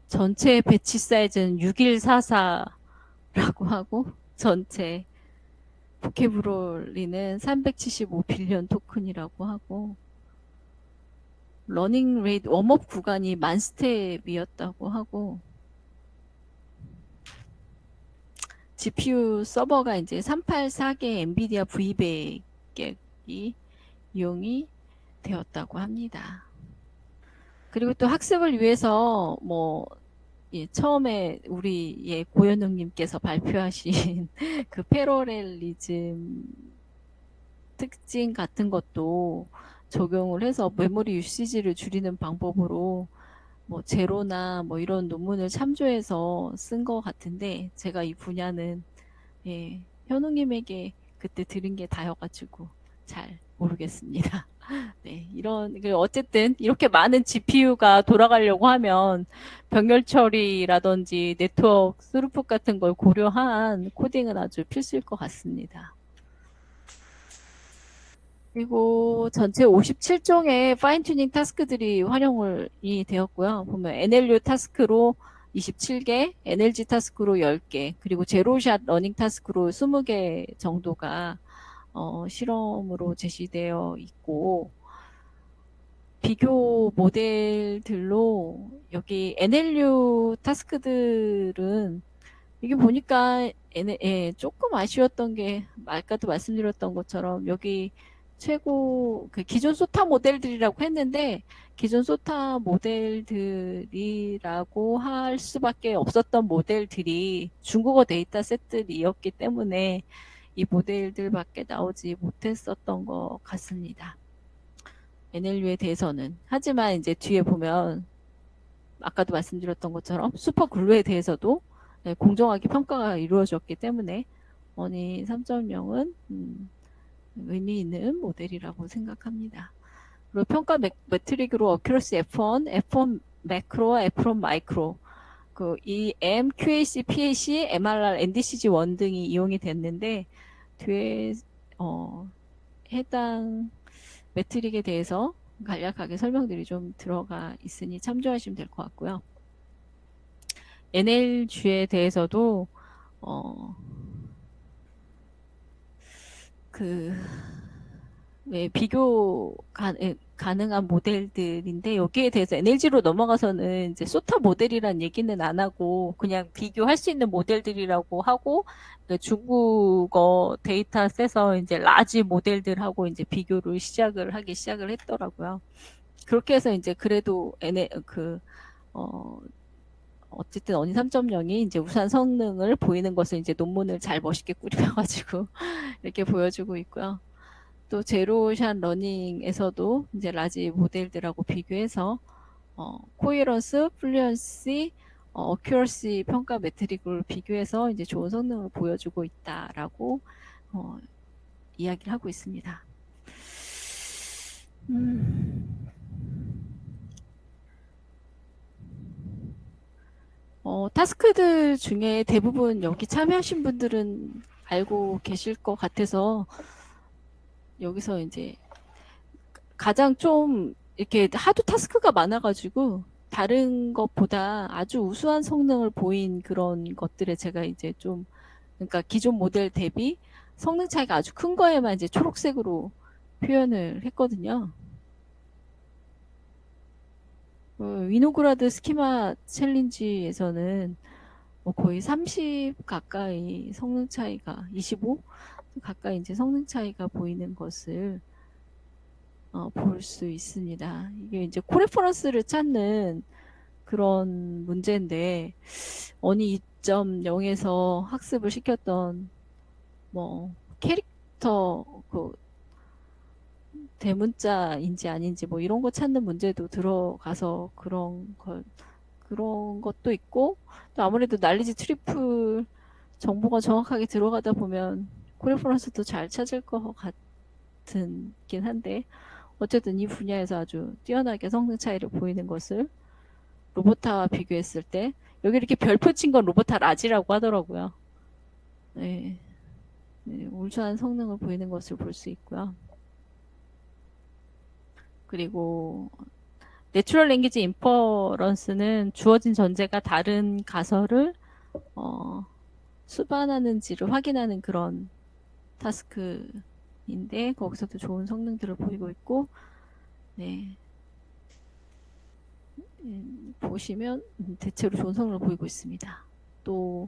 전체 배치 사이즈는 6144라고 하고, 전체 보케브러리는 375빌리언 토큰이라고 하고, 러닝 레이트 웜업 구간이 10,000스텝이었다고 하고, GPU 서버가 이제 384개 엔비디아 V100이 이용이 되었다고 합니다. 그리고 또 학습을 위해서 처음에 우리 고현웅님께서 발표하신 그 패러렐리즘 특징 같은 것도 적용을 해서 메모리 유시지를 줄이는 방법으로 뭐 제로나 뭐 이런 논문을 참조해서 쓴 것 같은데, 제가 이 분야는 현웅님에게 그때 들은 게 다여가지고 잘 모르겠습니다. 어쨌든 이렇게 많은 GPU가 돌아가려고 하면 병렬 처리라든지 네트워크 스루풋 같은 걸 고려한 코딩은 아주 필수일 것 같습니다. 그리고 전체 57종의 파인 튜닝 타스크들이 활용이 되었고요. 보면 NLU 타스크로 27개, NLG 타스크로 10개, 그리고 제로샷 러닝 타스크로 20개 정도가 실험으로 제시되어 있고, 비교 모델들로 여기 NLU 타스크들은 이게 보니까 조금 아쉬웠던 게 아까도 말씀드렸던 것처럼 여기 최고 그 기존 소타 모델들이라고 했는데 기존 소타 모델들이라고 할 수밖에 없었던 모델들이 중국어 데이터 셋들이었기 때문에 이 모델들밖에 나오지 못했었던 것 같습니다. NLU에 대해서는. 하지만 이제 뒤에 보면 아까도 말씀드렸던 것처럼 슈퍼 글루에 대해서도 공정하게 평가가 이루어졌기 때문에 어니 3.0은 의미 있는 모델이라고 생각합니다. 그리고 평가 매트릭으로 어큐러시 F1, F1 매크로와 F1 마이크로 이 M, QAC, PAC, MRR, NDCG1 등이 이용이 됐는데 뒤에 해당 매트릭에 대해서 간략하게 설명들이 좀 들어가 있으니 참조하시면 될 것 같고요. NLG에 대해서도 왜 비교 가능한 모델들인데 여기에 대해서 NLG로 넘어가서는 이제 소타 모델이란 얘기는 안 하고 그냥 비교할 수 있는 모델들이라고 하고 중국어 데이터셋에서 이제 라지 모델들하고 이제 비교를 시작을 했더라고요. 그렇게 해서 이제 그래도 어쨌든 어니 3.0이 이제 우수한 성능을 보이는 것을 이제 논문을 잘 멋있게 꾸려가지고 이렇게 보여주고 있고요. 또 제로샷 러닝에서도 이제 라지 모델들하고 비교해서 코헤런스, 플루언시, 어큐러시 평가 매트릭을 비교해서 이제 좋은 성능을 보여주고 있다라고 이야기를 하고 있습니다. 타스크들 중에 대부분 여기 참여하신 분들은 알고 계실 것 같아서 여기서 이제 가장 좀 이렇게 하도 타스크가 많아가지고 다른 것보다 아주 우수한 성능을 보인 그런 것들에 제가 이제 좀 그러니까 기존 모델 대비 성능 차이가 아주 큰 거에만 이제 초록색으로 표현을 했거든요. 위노그라드 스키마 챌린지에서는 뭐 거의 30 가까이 성능 차이가 25 가까이 이제 성능 차이가 보이는 것을 볼 수 있습니다. 이게 이제 코레퍼런스를 찾는 그런 문제인데 어니 2.0에서 학습을 시켰던 뭐 캐릭터 대문자인지 아닌지 뭐 이런 거 찾는 문제도 들어가서 그런 것도 있고 또 아무래도 난리지 트리플 정보가 정확하게 들어가다 보면 코레퍼런스도 잘 찾을 것 같긴 한데 어쨌든 이 분야에서 아주 뛰어나게 성능 차이를 보이는 것을 로보타와 비교했을 때 여기 이렇게 별표 친 건 로보타 라지라고 하더라고요. 네. 우수한 성능을 보이는 것을 볼 수 있고요. 그리고 내추럴 랭귀지 인퍼런스는 주어진 전제가 다른 가설을 수반하는지를 확인하는 그런 타스크인데 거기서도 좋은 성능들을 보이고 있고 네. 보시면 대체로 좋은 성능을 보이고 있습니다. 또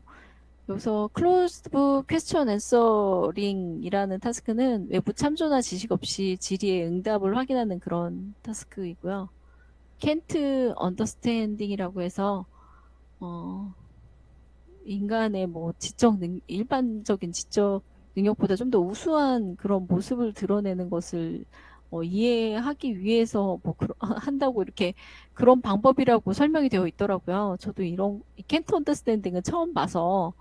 여기서 클로즈드 퀘스천 앤서링이라는 타스크는 외부 참조나 지식 없이 질의의 응답을 확인하는 그런 타스크이고요. 캔트 언더스탠딩이라고 해서 인간의 뭐 일반적인 지적 능력보다 좀 더 우수한 그런 모습을 드러내는 것을 이해하기 위해서 뭐 한다고 이렇게 그런 방법이라고 설명이 되어 있더라고요. 저도 이런 캔트 언더스탠딩은 처음 봐서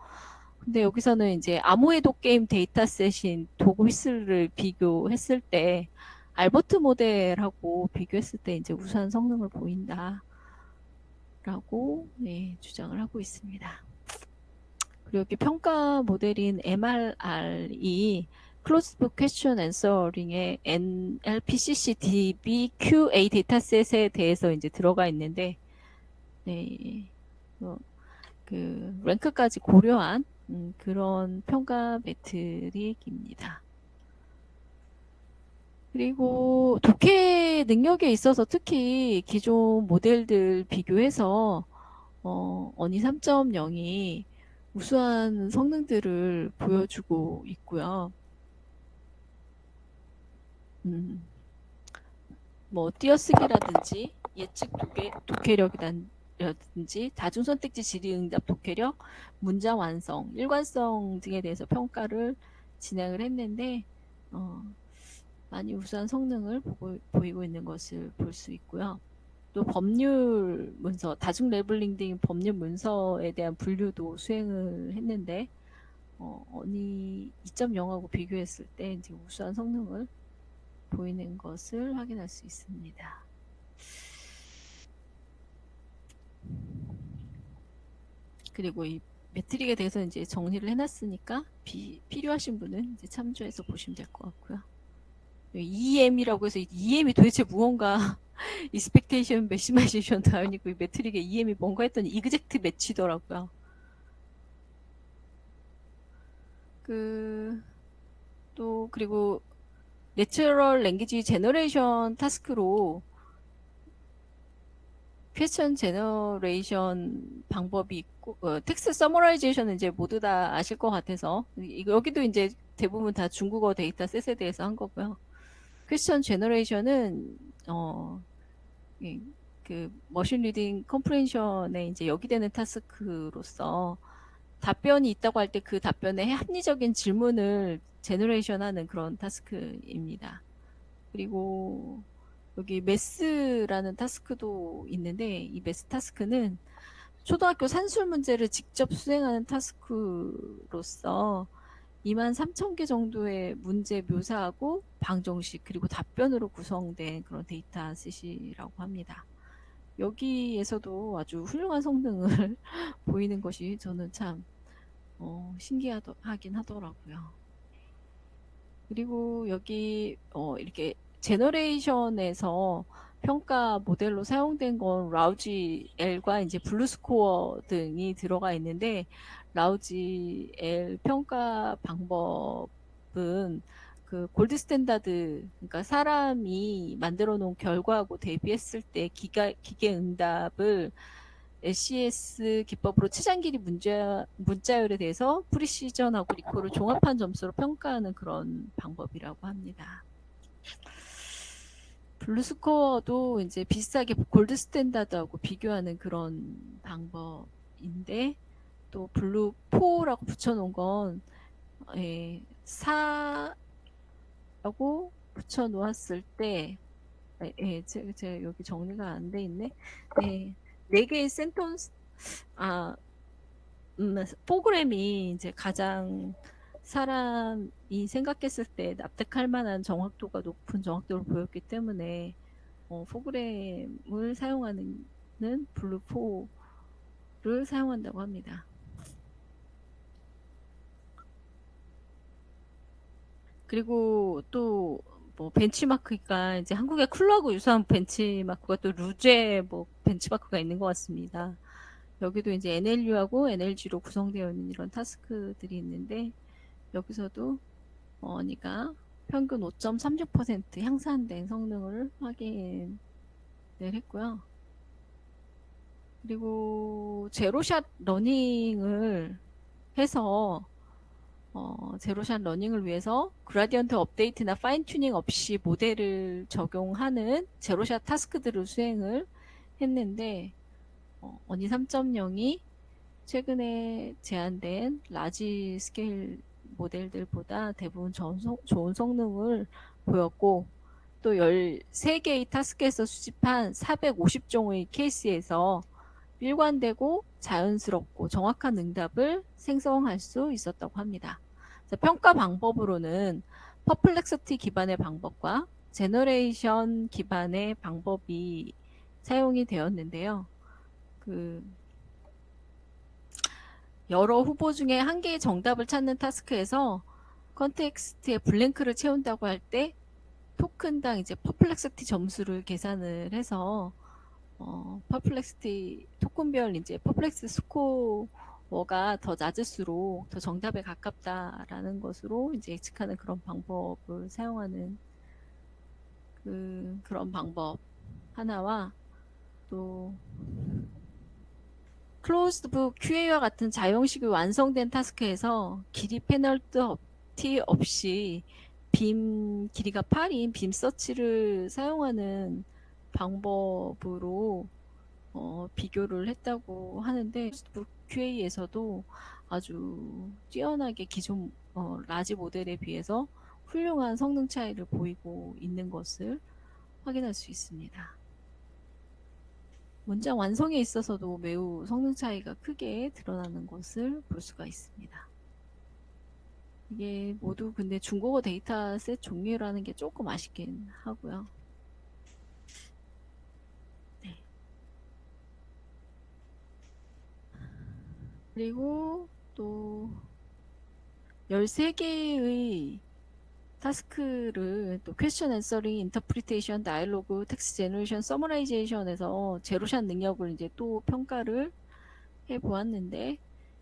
근데 여기서는 이제 아모에도 게임 데이터셋인 도구 휘슬을 비교했을 때 알버트 모델하고 비교했을 때 이제 우수한 성능을 보인다라고 주장을 하고 있습니다. 그리고 여기 평가 모델인 MRR이 Closed Book Question Answering의 NLPCC DBQA 데이터셋에 대해서 이제 들어가 있는데, 네, 그 랭크까지 고려한 그런 평가 매트릭입니다. 그리고 독해 능력에 있어서 특히 기존 모델들 비교해서 어니 3.0이 우수한 성능들을 보여주고 있고요. 음, 뭐 띄어쓰기라든지 예측 독해력이라든지 다중선택지 질의응답 독해력, 문장 완성, 일관성 등에 대해서 평가를 진행을 했는데 어, 많이 우수한 성능을 보이고 있는 것을 볼 수 있고요. 또 법률 문서, 다중 레블링 등 법률 문서에 대한 분류도 수행을 했는데 어니 2.0하고 비교했을 때 이제 우수한 성능을 보이는 것을 확인할 수 있습니다. 그리고 이 매트릭에 대해서 이제 정리를 해놨으니까 필요하신 분은 이제 참조해서 보시면 될 것 같고요. EM이라고 해서 EM이 도대체 무언가 expectation maximization 아니고 이 매트릭의 EM이 뭔가 했더니 exact match더라고요. 또 그리고 내추럴 랭귀지 제너레이션 타스크로 퀘스천 제너레이션 방법이 있고 텍스트 서머라이제이션은 이제 모두 다 아실 것 같아서 여기도 이제 대부분 다 중국어 데이터셋에 대해서 한 거고요. 퀘스천 제너레이션은 그 머신 리딩 컴프레hension에 이제 여기되는 타스크로서 답변이 있다고 할 때 그 답변에 합리적인 질문을 제너레이션하는 그런 타스크입니다. 그리고 여기 매스라는 타스크도 있는데 이 매스 타스크는 초등학교 산술 문제를 직접 수행하는 타스크로서 23,000개 정도의 문제 묘사하고 방정식 그리고 답변으로 구성된 그런 데이터셋이라고 합니다. 여기에서도 아주 훌륭한 성능을 보이는 것이 저는 참 신기하긴 하더라고요. 그리고 여기 이렇게 제너레이션에서 평가 모델로 사용된 건 라우지 L과 이제 블루스코어 등이 들어가 있는데 라우지 L 평가 방법은 그 골드 스탠다드 그러니까 사람이 만들어 놓은 결과하고 대비했을 때 기계 응답을 LCS 기법으로 최장 길이 문자열에 대해서 프리시전하고 리콜을 종합한 점수로 평가하는 그런 방법이라고 합니다. 블루스코어도 이제 비슷하게 골드 스탠다드하고 비교하는 그런 방법인데 또 블루4라고 붙여놓은 건 4라고 붙여놓았을 때 제가 여기 정리가 안 돼 있네. 네, 4개의 센턴스 프로그램이 이제 가장 사람이 생각했을 때 납득할 만한 정확도가 높은 정확도를 보였기 때문에 프로그램을 사용하는 블루4를 사용한다고 합니다. 그리고 또 뭐 벤치마크가 이제 한국의 쿨러하고 유사한 벤치마크가 또 루제 뭐 벤치마크가 있는 것 같습니다. 여기도 이제 NLU하고 NLG로 구성되어 있는 이런 타스크들이 있는데 여기서도 어니가 평균 5.36% 향상된 성능을 확인을 했고요. 그리고 제로샷 러닝을 해서 제로샷 러닝을 위해서 그라디언트 업데이트나 파인 튜닝 없이 모델을 적용하는 제로샷 타스크들을 수행을 했는데 어니 3.0이 최근에 제한된 라지 스케일 모델들보다 대부분 좋은 성능을 보였고 또 13개의 타스크에서 수집한 450종의 케이스에서 일관되고 자연스럽고 정확한 응답을 생성할 수 있었다고 합니다. 평가 방법으로는 퍼플렉서티 기반의 방법과 제너레이션 기반의 방법이 사용이 되었는데요. 여러 후보 중에 한 개의 정답을 찾는 타스크에서 컨텍스트에 블랭크를 채운다고 할 때 토큰당 이제 퍼플렉시티 점수를 계산을 해서 퍼플렉시티 토큰별 이제 퍼플렉스 스코어가 더 낮을수록 더 정답에 가깝다라는 것으로 이제 예측하는 그런 방법을 사용하는 그런 방법 하나와 또 클로즈드 북 QA와 같은 자형식이 완성된 타스크에서 길이 페널티 없이 빔 길이가 8인 빔 서치를 사용하는 방법으로 비교를 했다고 하는데 클로즈드 북 QA에서도 아주 뛰어나게 기존 라지 모델에 비해서 훌륭한 성능 차이를 보이고 있는 것을 확인할 수 있습니다. 문장 완성에 있어서도 매우 성능 차이가 크게 드러나는 것을 볼 수가 있습니다. 이게 모두 근데 중국어 데이터셋 종류라는 게 조금 아쉽긴 하고요. 네. 그리고 또 13개의 타스크를 또 퀘스천 앤서링, 인터프리테이션, 다이로그, 텍스트 제너레이션, 서머라이제이션에서 제로샷 능력을 이제 또 평가를 해 보았는데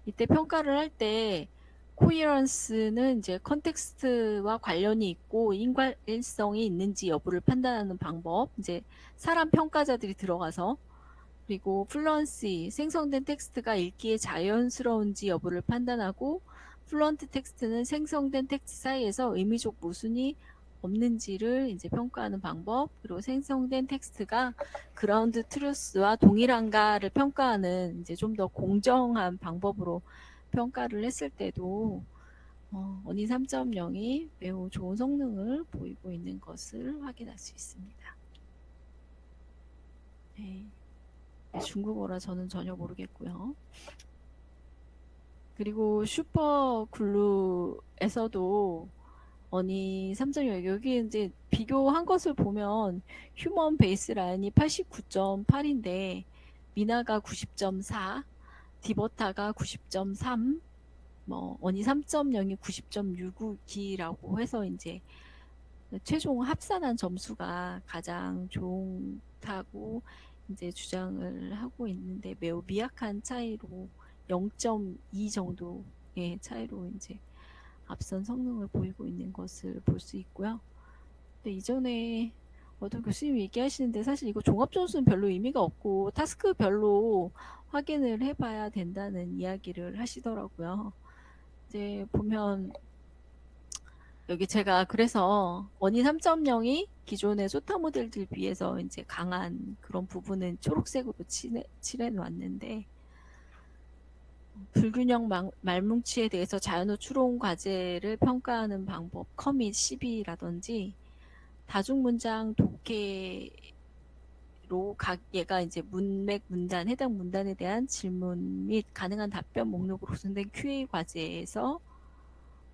이때 평가를 할 때 코히런스는 이제 컨텍스트와 관련이 있고 인과성이 있는지 여부를 판단하는 방법, 이제 사람 평가자들이 들어가서 그리고 플루언시, 생성된 텍스트가 읽기에 자연스러운지 여부를 판단하고 플루언트 텍스트는 생성된 텍스트 사이에서 의미적 모순이 없는지를 이제 평가하는 방법, 그리고 생성된 텍스트가 그라운드 트루스와 동일한가를 평가하는 이제 좀 더 공정한 방법으로 평가를 했을 때도 어니 3.0이 매우 좋은 성능을 보이고 있는 것을 확인할 수 있습니다. 네. 중국어라 저는 전혀 모르겠고요. 그리고 슈퍼 글루에서도 어니 3.0 여기 이제 비교한 것을 보면 휴먼 베이스 라인이 89.8인데 미나가 90.4, 디버타가 90.3, 뭐 어니 3.0이 90.6이라고 해서 이제 최종 합산한 점수가 가장 좋다고 이제 주장을 하고 있는데 매우 미약한 차이로 0.2 정도의 차이로 이제 앞선 성능을 보이고 있는 것을 볼 수 있고요. 근데 이전에 어떤 교수님이 얘기하시는데 사실 이거 종합 점수는 별로 의미가 없고 타스크별로 확인을 해봐야 된다는 이야기를 하시더라고요. 이제 보면 여기 제가 그래서 원인 3.0이 기존의 소타 모델들 비해서 이제 강한 그런 부분은 초록색으로 칠해 놨는데 불균형 말뭉치에 대해서 자연어 추론 과제를 평가하는 방법 커밋 12라든지 다중문장 독해로 각 얘가 이제 문맥 문단 해당 문단에 대한 질문 및 가능한 답변 목록으로 구성된 QA 과제에서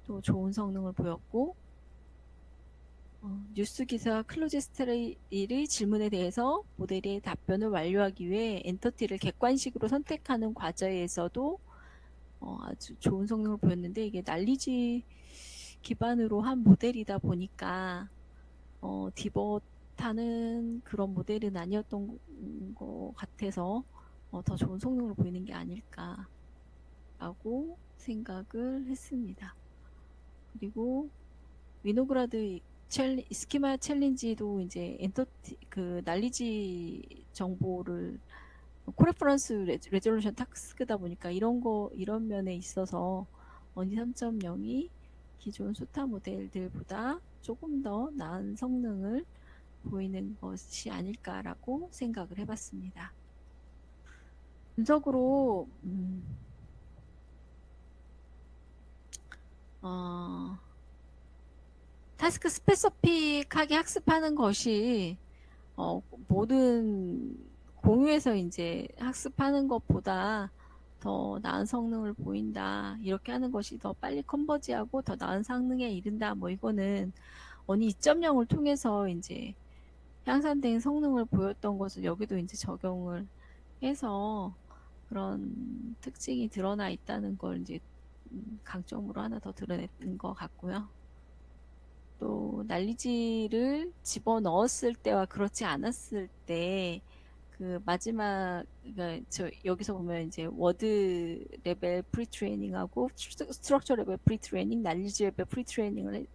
또 좋은 성능을 보였고 뉴스 기사 클로제스트레이의 질문에 대해서 모델의 답변을 완료하기 위해 엔터티를 객관식으로 선택하는 과제에서도 아주 좋은 성능을 보였는데 이게 난리지 기반으로 한 모델이다 보니까 디버타는 그런 모델은 아니었던 것 같아서 더 좋은 성능을 보이는 게 아닐까라고 생각을 했습니다. 그리고 위노그라드 스키마 챌린지도 이제 그 난리지 정보를 코레퍼런스 레졸루션 타스크다 보니까 이런 면에 있어서 어니 3.0이 기존 소타 모델들보다 조금 더 나은 성능을 보이는 것이 아닐까라고 생각을 해봤습니다. 분석으로 타스크 스페시픽하게 학습하는 것이 모든 공유해서 이제 학습하는 것보다 더 나은 성능을 보인다. 이렇게 하는 것이 더 빨리 컨버지하고 더 나은 성능에 이른다. 뭐 이거는 어니 2.0을 통해서 이제 향상된 성능을 보였던 것을 여기도 이제 적용을 해서 그런 특징이 드러나 있다는 걸 이제 강점으로 하나 더 드러냈던 것 같고요. 또 난리지를 집어넣었을 때와 그렇지 않았을 때 그 마지막 그러니까 저 여기서 보면 이제 워드 레벨 프리트레이닝하고 스트럭처 레벨 프리트레이닝, 난리지 레벨 프리트레이닝을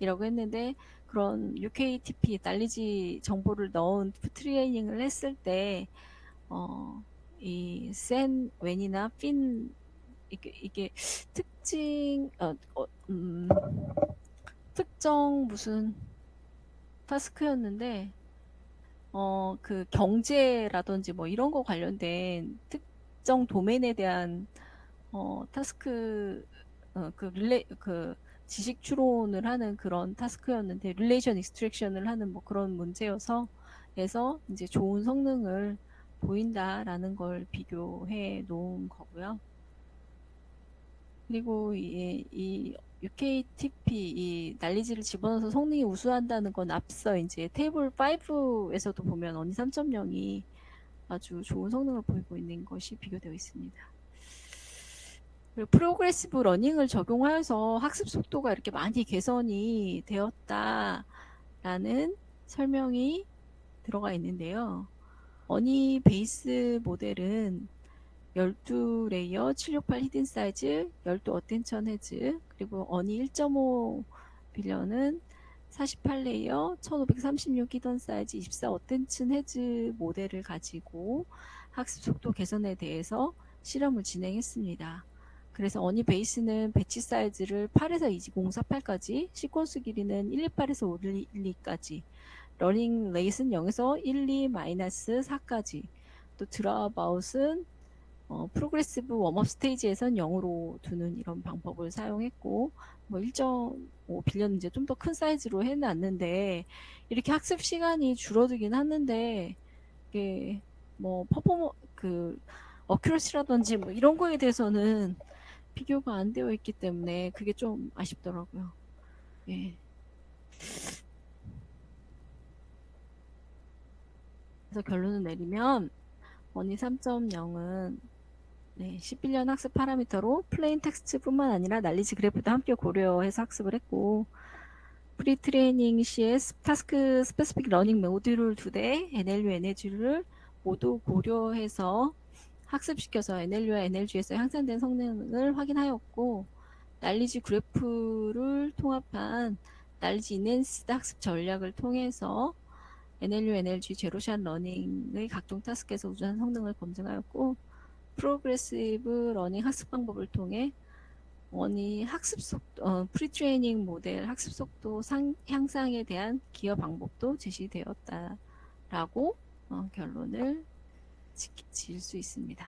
이라고 했는데 그런 UKTP 날리지 정보를 넣은 트레이닝을 했을 때 이센 웬이나 핀 이게 특징 특정 무슨 타스크였는데 그 경제라든지 뭐 이런 거 관련된 특정 도메인에 대한 타스크 그 지식 추론을 하는 그런 타스크였는데 릴레이션 익스트랙션을 하는 뭐 그런 문제여서 해서 이제 좋은 성능을 보인다라는 걸 비교해 놓은 거고요. 그리고 이 UKTP 이 난리지를 집어넣어서 성능이 우수한다는 건 앞서 이제 테이블 5에서도 보면 어니 3.0이 아주 좋은 성능을 보이고 있는 것이 비교되어 있습니다. 그리고 프로그레시브 러닝을 적용하여서 학습 속도가 이렇게 많이 개선이 되었다라는 설명이 들어가 있는데요. 어니 베이스 모델은 12레이어 768 히든 사이즈 12 어텐션 헤즈 그리고 어니 1.5 빌런은 48레이어 1536 히든 사이즈 24 어텐션 헤즈 모델을 가지고 학습 속도 개선에 대해서 실험을 진행했습니다. 그래서 어니 베이스는 배치 사이즈를 8에서 2048까지, 시퀀스 길이는 128에서 512까지, 러닝 레이스는 0에서 12-4까지, 또 드랍아웃은 프로그레시브 웜업 스테이지에선 0으로 두는 이런 방법을 사용했고, 뭐 1.5 빌려는 이제 좀 더 큰 사이즈로 해놨는데, 이렇게 학습 시간이 줄어들긴 하는데, 이게 뭐 어큐러시라든지 뭐 이런 거에 대해서는 비교가 안 되어 있기 때문에 그게 좀 아쉽더라고요. 예. 그래서 결론을 내리면 어니 3.0은 네, 11년 학습 파라미터로 플레인 텍스트뿐만 아니라 난리지 그래프도 함께 고려해서 학습을 했고 프리 트레이닝 시에 타스크 스페시픽 러닝 모듈을 2대, NLU, NLG를 모두 고려해서 학습시켜서 NLU와 NLG에서 향상된 성능을 확인하였고 난리지 그래프를 통합한 난리지 인핸스드 학습 전략을 통해서 NLU, NLG 제로샷 러닝의 각종 타스크에서 우수한 성능을 검증하였고 프로그레시브 러닝 학습 방법을 통해 원이 학습 속도, 프리트레이닝 모델 학습 속도 향상에 대한 기여 방법도 제시되었다라고 결론을 지을 수 있습니다.